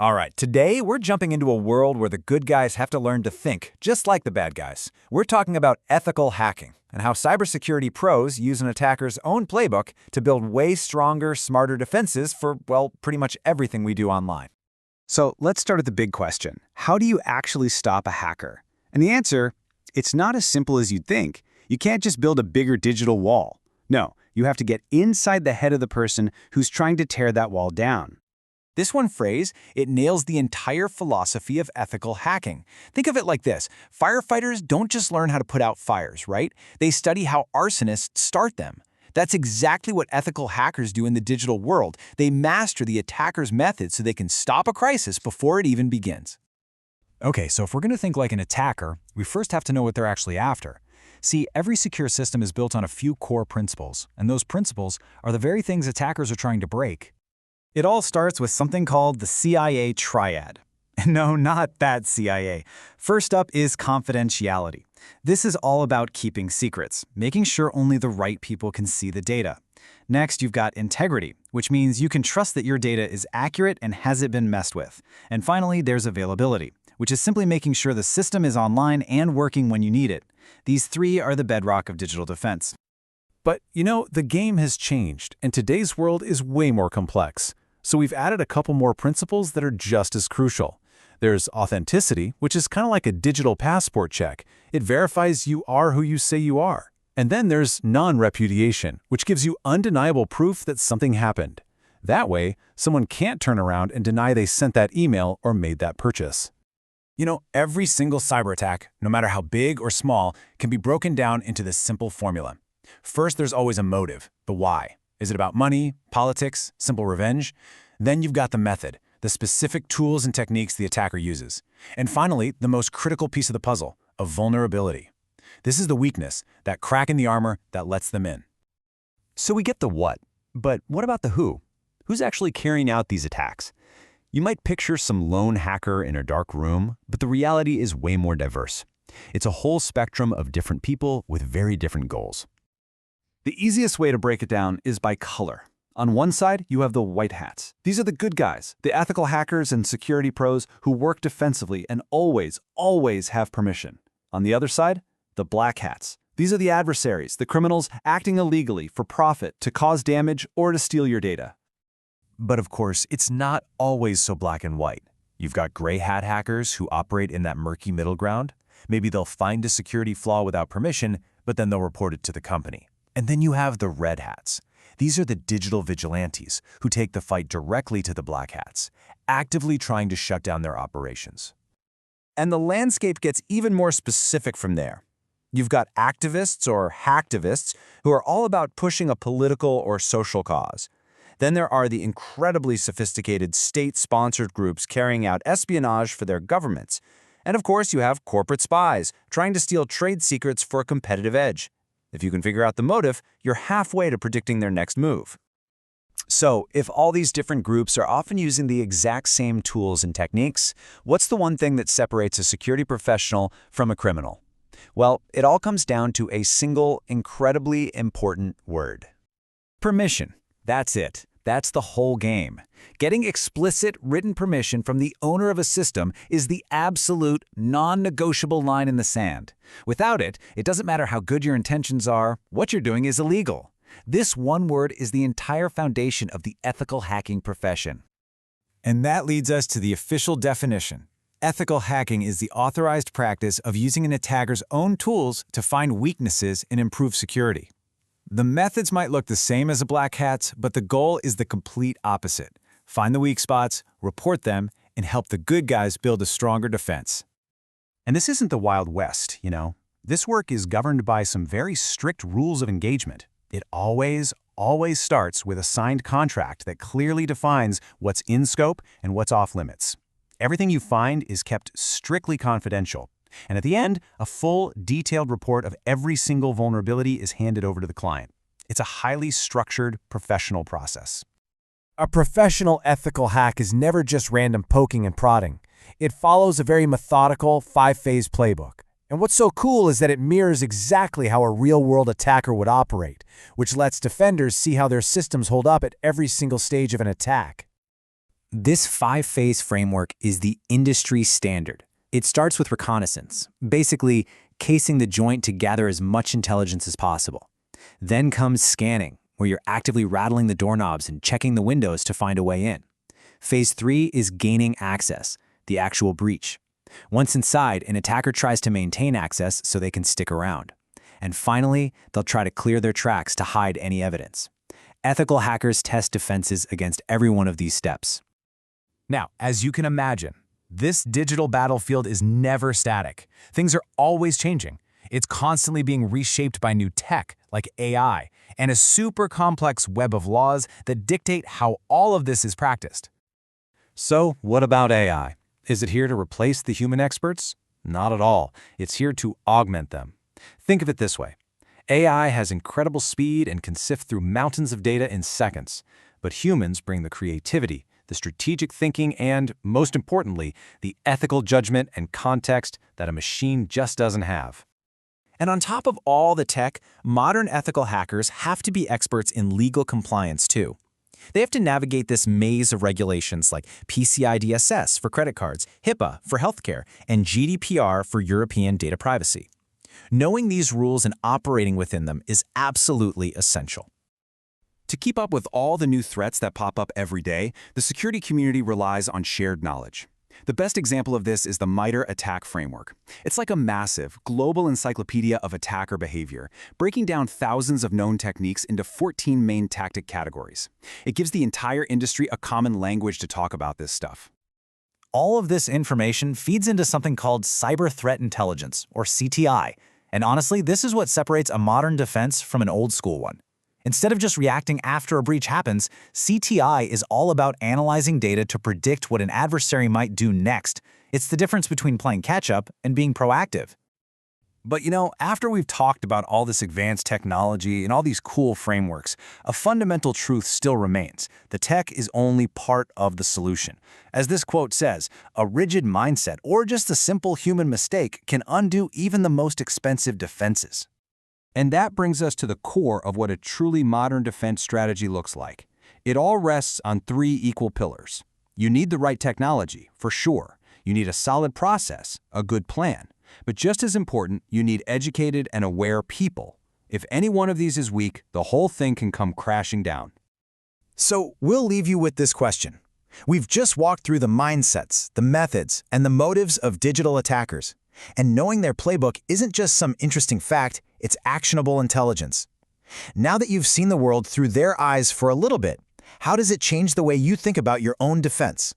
All right, today we're jumping into a world where the good guys have to learn to think, just like the bad guys. We're talking about ethical hacking and how cybersecurity pros use an attacker's own playbook to build way stronger, smarter defenses for, well, pretty much everything we do online. So let's start at the big question. How do you actually stop a hacker? And the answer, it's not as simple as you'd think. You can't just build a bigger digital wall. No, you have to get inside the head of the person who's trying to tear that wall down. This one phrase, it nails the entire philosophy of ethical hacking. Think of it like this. Firefighters don't just learn how to put out fires, right? They study how arsonists start them. That's exactly what ethical hackers do in the digital world. They master the attacker's method so they can stop a crisis before it even begins. Okay, so if we're going to think like an attacker, we first have to know what they're actually after. See, every secure system is built on a few core principles, and those principles are the very things attackers are trying to break. It all starts with something called the CIA Triad. No, not that CIA. First up is confidentiality. This is all about keeping secrets, making sure only the right people can see the data. Next, you've got integrity, which means you can trust that your data is accurate and hasn't been messed with. And finally, there's availability, which is simply making sure the system is online and working when you need it. These three are the bedrock of digital defense. But, the game has changed, and today's world is way more complex. So we've added a couple more principles that are just as crucial. There's authenticity, which is kind of like a digital passport check. It verifies you are who you say you are. And then there's non-repudiation, which gives you undeniable proof that something happened. That way, someone can't turn around and deny they sent that email or made that purchase. Every single cyber attack, no matter how big or small, can be broken down into this simple formula. First, there's always a motive, the why. Is it about money, politics, simple revenge? Then you've got the method, the specific tools and techniques the attacker uses. And finally, the most critical piece of the puzzle, a vulnerability. This is the weakness, that crack in the armor that lets them in. So we get the what, but what about the who? Who's actually carrying out these attacks? You might picture some lone hacker in a dark room, but the reality is way more diverse. It's a whole spectrum of different people with very different goals. The easiest way to break it down is by color. On one side, you have the white hats. These are the good guys, the ethical hackers and security pros who work defensively and always have permission. On the other side, the black hats. These are the adversaries, the criminals acting illegally for profit, to cause damage, or to steal your data. But of course, it's not always so black and white. You've got gray hat hackers who operate in that murky middle ground. Maybe they'll find a security flaw without permission, but then they'll report it to the company. And then you have the red hats. These are the digital vigilantes who take the fight directly to the black hats, actively trying to shut down their operations. And the landscape gets even more specific from there. You've got activists or hacktivists who are all about pushing a political or social cause. Then there are the incredibly sophisticated state-sponsored groups carrying out espionage for their governments. And of course, you have corporate spies trying to steal trade secrets for a competitive edge. If you can figure out the motive, you're halfway to predicting their next move. So, if all these different groups are often using the exact same tools and techniques, what's the one thing that separates a security professional from a criminal? Well, it all comes down to a single, incredibly important word. Permission. That's it. That's the whole game. Getting explicit written permission from the owner of a system is the absolute non-negotiable line in the sand. Without it, it doesn't matter how good your intentions are, what you're doing is illegal. This one word is the entire foundation of the ethical hacking profession. And that leads us to the official definition. Ethical hacking is the authorized practice of using an attacker's own tools to find weaknesses and improve security. The methods might look the same as a black hat's, but the goal is the complete opposite. Find the weak spots, report them, and help the good guys build a stronger defense. And this isn't the Wild West, This work is governed by some very strict rules of engagement. It always starts with a signed contract that clearly defines what's in scope and what's off limits. Everything you find is kept strictly confidential. And at the end, a full, detailed report of every single vulnerability is handed over to the client. It's a highly structured, professional process. A professional ethical hack is never just random poking and prodding. It follows a very methodical, 5-phase playbook. And what's so cool is that it mirrors exactly how a real-world attacker would operate, which lets defenders see how their systems hold up at every single stage of an attack. This five-phase framework is the industry standard. It starts with reconnaissance, basically casing the joint to gather as much intelligence as possible. Then comes scanning, where you're actively rattling the doorknobs and checking the windows to find a way in. Phase 3 is gaining access, the actual breach. Once inside, an attacker tries to maintain access so they can stick around. And finally, they'll try to clear their tracks to hide any evidence. Ethical hackers test defenses against every one of these steps. Now, as you can imagine, this digital battlefield is never static. Things are always changing. It's constantly being reshaped by new tech, like AI, and a super complex web of laws that dictate how all of this is practiced. So, what about AI? Is it here to replace the human experts? Not at all. It's here to augment them. Think of it this way. AI has incredible speed and can sift through mountains of data in seconds. But humans bring the creativity, the strategic thinking, and, most importantly, the ethical judgment and context that a machine just doesn't have. And on top of all the tech, modern ethical hackers have to be experts in legal compliance too. They have to navigate this maze of regulations like PCI DSS for credit cards, HIPAA for healthcare, and GDPR for European data privacy. Knowing these rules and operating within them is absolutely essential. To keep up with all the new threats that pop up every day, the security community relies on shared knowledge. The best example of this is the MITRE ATT&CK framework. It's like a massive, global encyclopedia of attacker behavior, breaking down thousands of known techniques into 14 main tactic categories. It gives the entire industry a common language to talk about this stuff. All of this information feeds into something called cyber threat intelligence, or CTI. And honestly, this is what separates a modern defense from an old school one. Instead of just reacting after a breach happens, CTI is all about analyzing data to predict what an adversary might do next. It's the difference between playing catch-up and being proactive. But after we've talked about all this advanced technology and all these cool frameworks, a fundamental truth still remains. The tech is only part of the solution. As this quote says, a rigid mindset or just a simple human mistake can undo even the most expensive defenses. And that brings us to the core of what a truly modern defense strategy looks like. It all rests on three equal pillars. You need the right technology, for sure. You need a solid process, a good plan. But just as important, you need educated and aware people. If any one of these is weak, the whole thing can come crashing down. So we'll leave you with this question. We've just walked through the mindsets, the methods, and the motives of digital attackers. And knowing their playbook isn't just some interesting fact, it's actionable intelligence. Now that you've seen the world through their eyes for a little bit, how does it change the way you think about your own defense?